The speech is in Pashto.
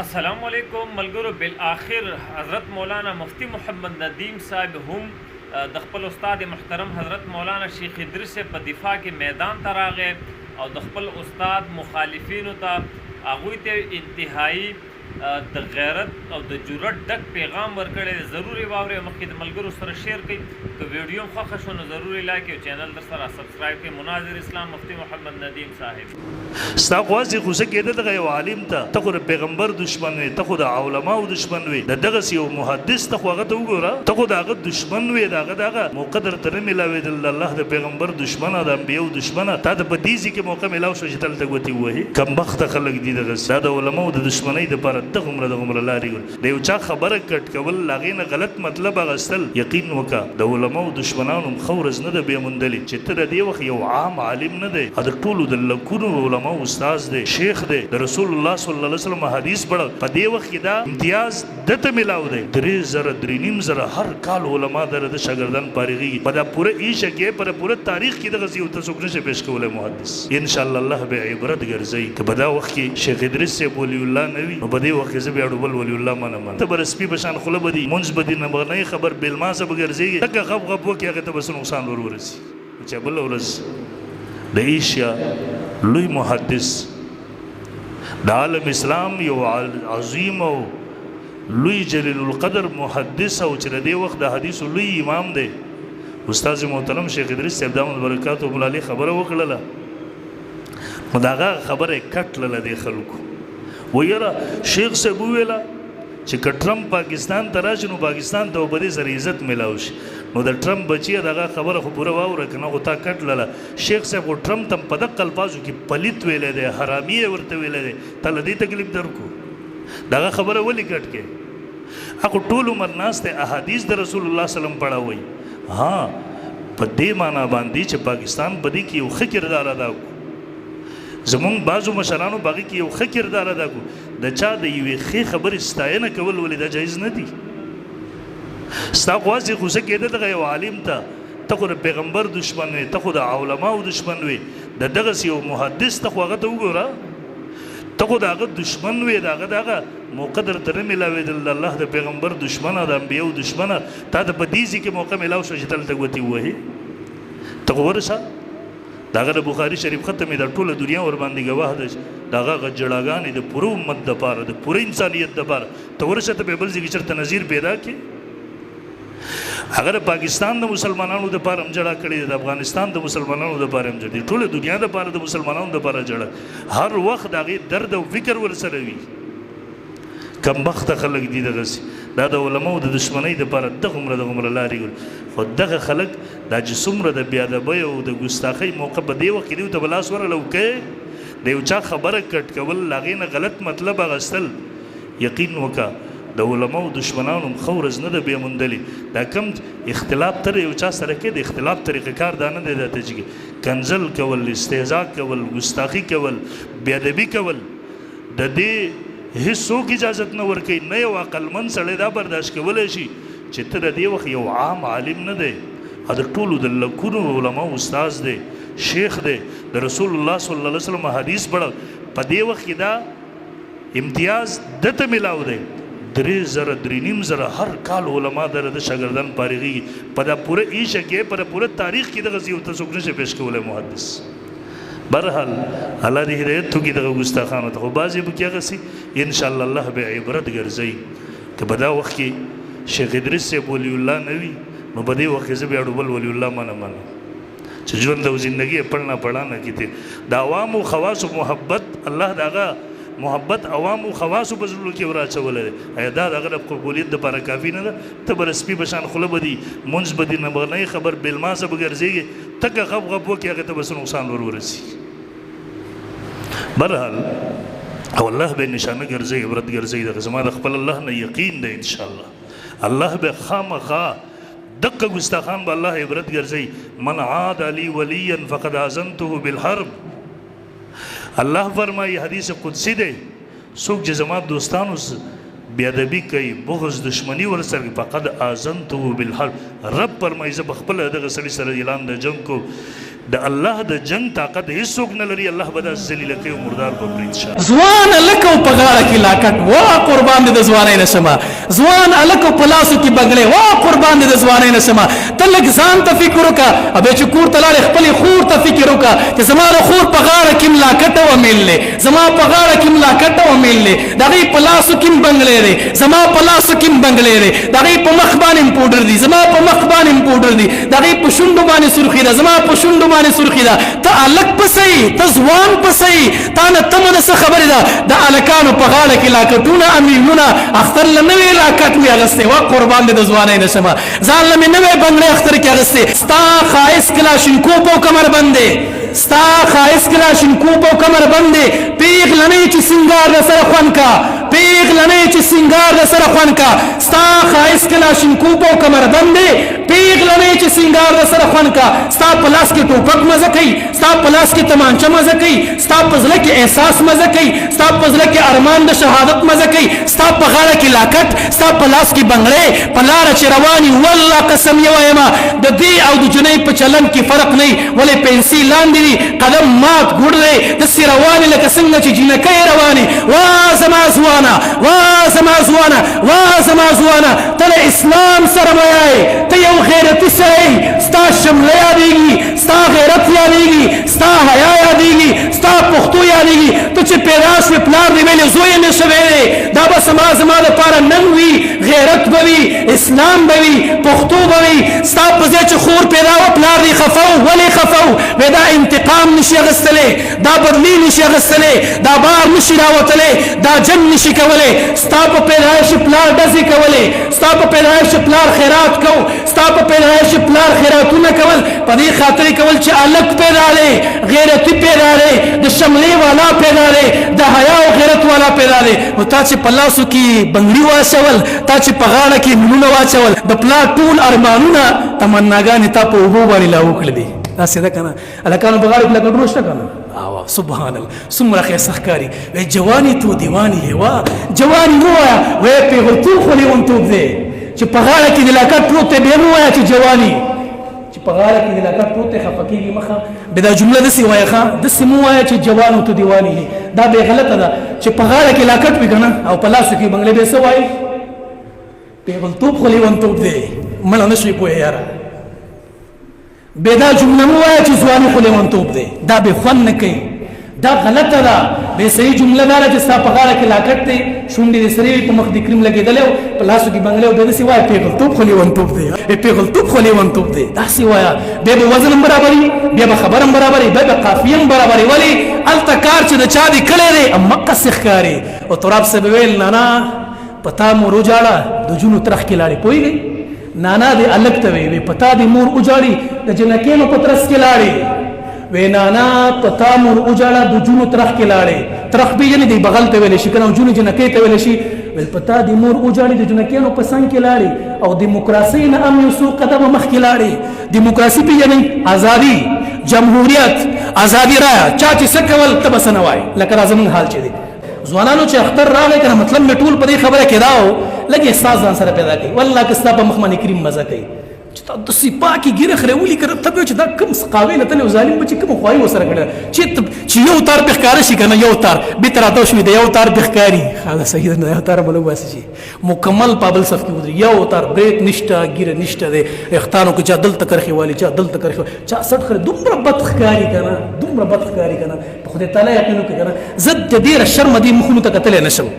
अस्सलाम वालेकुम मलगुरो बिलआखिर हज़रत मौलाना मुफ्ती मोहम्मद नदीम साहब हम د خپل استاد محترم حضرت مولانا شیخ ادریس سے په دفاع کې میدان ته راغی او د خپل استاد مخالفینو ته هغوی ته انتهایی د غیرت او د جرأت ډک پیغام ورکړی. ضروري واورئ، مخکې د ملګرو سره شیر کړئ. که ویډیو هم خوښه شو نو ضروري لایک او چینل در سره سبسکرایب کړئ. مناظر اسلام مفتی محمد ندیم صاحب ستا خواسې خو څه کېده دغه یو عالم ته خو د پیغمبر دشمن وې، ته خو د علماو دشمن وې، د دغسې یو محدث ته خو هغه ته وګوره، ته خو د هغه دشمن وې، د هغه دغه موقع درته نه میلاوېدل، د الله د پیغمبر دشمنه، د انبیاو دشمنه، تا ته په دې ځای کې موقع میلاو شو چې دلته ګوتې ووهې. کمبخته خلک دي دغسې، دا د علماو د دشمنۍ دپاره دغومره لارې ګوري. د یو چا خبره کټ کول، هغې نه غلط مطلب اخیستل، یقین وکړه د علماو دشمنانو هم ښه ورځ نه ده بیا موندلې چې ته د دې وخت یو عام عالم نه دی، د ټولو د لکونو علماو استاد دی، شیخ دی، د رسول الله صلی الله علیه وسلم حدیث پڑھ. په دې وخت کې دا امتیاز دته ملاو دی. 3,000 هر کال علما د شاګردان فارغېږي. په دا پوره ایشه کې په پوره تاریخ کې دغسې یو ته څوک نشي پیش کولی محدث. انشاءالله الله به عبرت ګرځوي. که په دا وخت کې شیخ ادریس صاحب ولی الله نه وي نو په دې وخت کې زه بیا ډوبل ولی الله منم. ته به سپي په شان خوله به دي، مونځ به دي، نه به نه خبر بېلماسه به ګرځېږي، ټکه غب غب وکړي، هغې ته به څه نقصان ور ورسي. چې بله ورځ د ایشیا لوی محدث د عالم اسلام یو عظیم او لوی جلیل القدر محدث او چې د دې وخت د حدیثو لوی امام دی استاد محترم شیخ ادریس صاحب دامت برکاته مولا خبره وکړله، نو د هغه خبره یې کټ لله دې خلکو. ویره شیخ صاحب وویله چې که ټرمپ پاکستان ته راشي نو پاکستان ته به دې سره عزت میلاو شي. نو د ټرمپ بچیه دغه خبره خو پوره واوره که نه خو تا کټ لله. شیخ صاحب خو ټرمپ ته په دغه الفاظو کې پلیت ویلی دی، حرامي یې ورته ویلی دی. تا له دې تکلیف درکو دغه خبره ولې کټ کې؟ هغه ټول عمر ناست دی احادیث د رسول الله سلم پړاوئ. ها په دې معنا باندې چې پاکستان په دې کې یو ښه کردار ادا کړو، زمونږ بعضو مشرانو په هغې کې یو ښه کردار ادا کړو. د چا د یوې ښې خبرې ستاینه کول ولې دا جایز نه دي؟ ستا خواسې خو څه کېده دغه یو عالم ته خو د پیغمبر دشمن وې، ته خو د علماو دشمن وې، د دغسې یو محدث ته خو هغه ته وګوره، ته خو د هغه دشمن وې، د هغه دغه موقع درته نه میلاوېدل، د الله د پیغمبر دشمنه، د انبیاو دشمنه، تا ته په دې ځای کې موقع میلاو شو چې دلته ګوتې ووهې. ته خو ورسه د هغه د بخاري شریف ختم د ټوله دنیا ورباندې ګواه ده چې د هغه جړاګانې د پوره امت دپاره، د پوره انسانیت دپاره، ته ورسه ته په بل ځای کې چېرته نظیر پیدا کړې. هغه د پاکستان د مسلمانانو دپاره هم جړا کړې ده، د افغانستان د مسلمانانو دپاره هم جړا، ټوله دنیا دپاره د مسلمانانو دپاره جړا. هر وخت د هغې درد او فکر ورسره وي. کمبخته خلک دي دغسې، دا د علماو د دشمنۍ دپاره دغومره لارې ګوري. خو دغه خلک دا چې څومره د بېادبۍ او د ګستاخۍ موقع په دې وخت کې دوی ته به لاس ورغله وکړې، د یو چا خبره کټ کول، هغې نه غلط مطلب اخیستل، یقین وکړه د علماو دشمنانو هم ښه ورځ نه ده بیا موندلې. دا کم اختلاف تر یو چا سره کې د اختلاف طریقه کار دا نه دی درته چې کنځل کول، استهزا کول، ګستاخي کول، بېادبي کول، د دې هیڅوک اجازت نه ورکوي. نه یو عقلمند سړی دا برداشت کولی شي چې ته د دې وخت یو عام عالم نه دی، د ټولو د لکونو علماو استاذ دی، شیخ دی، د رسول الله صلی الله علیه وسلم حدیث پڑھ. په دې وخت کې دا امتیاز دته میلاو دی. 3,000 هر کال علما د شاګردان فارغېږي. په دا پوره ایشه کې په پوره تاریخ کې دغسې یو ته څوک نشي پیش کولی محدث. برحال الله دې هدایت وکړي دغه ګستاخانو ته، خو بعضې به کې هغسې انشاءالله الله به عبرت ګرځوي. که په دا وخت کې شیخ ادریس صاحب ولی الله نه وي نو په دې وخت کې زه بیا ډوبل ولی الله منم چې ژوند او زندګي یې پړنه پړانه کړي. د عوامو خواصو محبت، الله د هغه محبت عوامو خواصو په زړونو کې وراچولی دی. ایا دا د هغه د قبولیت دپاره کافي نه ده؟ ته به د سپي په شان خوله به دي، مونځ به دي، نه به نه خبر بېلماسه به ګرځېږي، تکه غب غب وکړي، هغې ته به څه نقصان ور ورسي. برحال او الله به نشانه ګرځوي، عبرت ګرځوي. دغه زما د خپل الله نه یقین دی انشاءالله الله به خامخا دقه ګستاخان به الله عبرت ګرځوي. من عاد علی ولیا فقد آذنته بالحرب. الله فرمایي حدیث قدسی دی، څوک چې زما دوستانو بېادبي کوي، بغض دشمني ورسره، فقد آذنته بالحرب. رب فرمایي زه به خپله دغه سړي سره اعلان د جنګ کو. د الله د جنگ طاقت هیڅوک نه لري الله به دا ذلیل کوي او مردار به پرې انشاء ځوان الکو په غاړه کې لاکټ وا قربان دې د ځوانۍ نشمه ځوان الکو په لاسو کې بنګړې وا قربان دې د ځوانۍ نشمه ته لږ ځان ته فکر وکړه ابه چې کور ته لاړې خپلې خور ته فکر وکړه چې زما د خور په غاړه کې لاکټ ومیلې زما په غاړه کې لاکټ ومیلې د هغې په لاسو کې بنګړې دی زما په لاسو کې بنګړې دی د هغې په مخ باندې پوډر دی زما په مخ باندې پوډر دی د هغې په شونډو باندې سرخي ده زما په شونډو باندې سرخي ده ته الک پسې ته ځوان پسې تا نه تمه ده څه خبرې ده د الکانو په غاړه کې لاکټونه امیلونه اختر له نوې لاکټ مې اغوستی وا قربان دې د ځوانۍ نشمه ځان له مې نوې بنګړې اختر کې اغوستې ستا ښایست کلاشینکوف او کمربند دی ستا ښایست کلاشینکوف او کمربند دی پیغلنۍ چې سینګار د سره خوند کا پیغلنۍ چې سینګار د سره خوند کا ستا ښایست کلاشینکوف او کمربند دی پیغلنۍ چې سینګار د سره خوند کا ستا په لاس کې ټوپک مزه کوي ستا په لاس کې تمانچه مزه کوي ستا په زړه کې احساس مزه کوي ستا په زړه کې ارمان د شهادت مزه کوي ستا په غاړه کې لاکټ ستا په لاس کې بنګړې په لاره چې رواني والله قسم یې وایم د دې او د جنۍ په چلن کې فرق نه ولې پنسي لاندې دي قدم مات ګوډ دی داسې روانې لکه څنګه چې جینکۍ روانې وا زما ځوانه وا زما ځوانه وا زما ځوانه ته له اسلام سره مه ته یو غیرتي سړی ستا شمله یادېږي ستا غیرت یادېږي ستا حیا یادېږي ستا پښتو یادېږي ته چې پیدا شوې پلار دې ویلې زوی یې نه شوی دی دا به زما دپاره نن وي غیرت به وي اسلام به وي پښتو به وي ستا په ځای چې خور پیدا وه پلار دې خفه و ولې خفه و وی دا انتقام نشي اخیستلی دا بدلي نشي اخیستلی دا بار نشي راوتلی دا جنګ نشي کولی ستا په پیدایش پلار ډزې کولې ستا په پیدایش پلار خیرات کو ستا په پیدایش پلار خیراتونه کول په دې خاطر کول چې الک پیدا دی غیرتي پیدا دی د شملې والا پیدا دی د حیا او غیرت والا پیدا دی نو تا چې په لاسو کې بنګړي واچول تا چې په غاړه کې ملونه واچول د پلار ټول ارمانونه تمناګانې تا په اوبو باندې لا وکړې دي داسې ده که نه هلکانو په غاړه کې لکه ډرو شته که نه سبحان الله څومره ښایسته ښکاري وی جوانی تو دیوانی ہے وا جوانی ووایه وی پیغلتوب خو لیونتوب دی چې په غاړه کې د لاکټ پروت دی بیا مه وایه چې جوانی چې په غاړه کې د لاکټ پروت دی خفه کېږي مخه بیا دا جمله داسې وایه ښه داسې مه وایه چې جوانو تو دیوانی ہے دا بې غلطه ده چې په غاړه کې لاکټ وي که نه او په لاسو کې بنګلې بیا څه وایي پیغلتوب خو لیونتوب دی مړه نه شوې پوهې یاره بیا دا جمله مه وایه چې ځواني خو لیونتوب دی دا بې خوند نه کوي دا غلطه ده به صحیح جمله دا ده چې ستا په غاړه کې لاکټ دی شونډې دې سرې وي په مخ دې کریم لګېدلی و په لاسو کې بنګلی و بیا داسې وایه پیغلتوب خو لیونتوب دی پیغلتوب خو لیونتوب دی داسې وایه بیا به وزن هم برابري بیا به خبر هم برابري بیا به قافیه هم برابري ولې هلته کار چې د چا دې کړی دی همقسې ښکاري او تراب صاحب ویل نانا په تا مور وجاړه د جونو ترخ کې لاړې پوهېږئ نانا دې الک ته وی په تا دې مور وجاړي د جنکینو په ترس کې لاړې وی نانا پتا مور اجاړه د جونو ترخ کې لاړې ترخ به یعنی دی بغل ته ویل شي کنه جونو جنکې ته ویل شي ول پتا د مور اجاړي د جنکینو په څنګ کې لاړې او دیموکراسي نه ام یو سو قدم مخ کې لاړې دیموکراسي به یعنی ازادي جمهوریت ازادي را چا چې څه کول ته بس نه وای لکه زمون حال چي دي ځوانانو چې اختر راغی کنه مطلب می ټول په دې خبره کې راو لګي احساس ځان سره پیدا کوي والله که ستا په مخ باندې کریم مزه کوي چې تا د سپاکي ګیره خرولي کړه ته چې دا کم سقاوي نه تل ظالم بچي کوم خوای وسره کړه چې یو تار به ښکار شي کنه یو تار به تر راته شوی دی یو تار به ښکاری خلاص صحیح نه یو تار بلو واسي شي مکمل پابل صف کې ودري یو تار بریک نشتا ګیره نشتا دی اختانو کې چا دل تکرخي والی چا دل تکرخي چا سټ خره دومره بد ښکاری کنه په خدای تعالی یقینو کې کنه زد دې شرم دې مخونو ته کتل نشم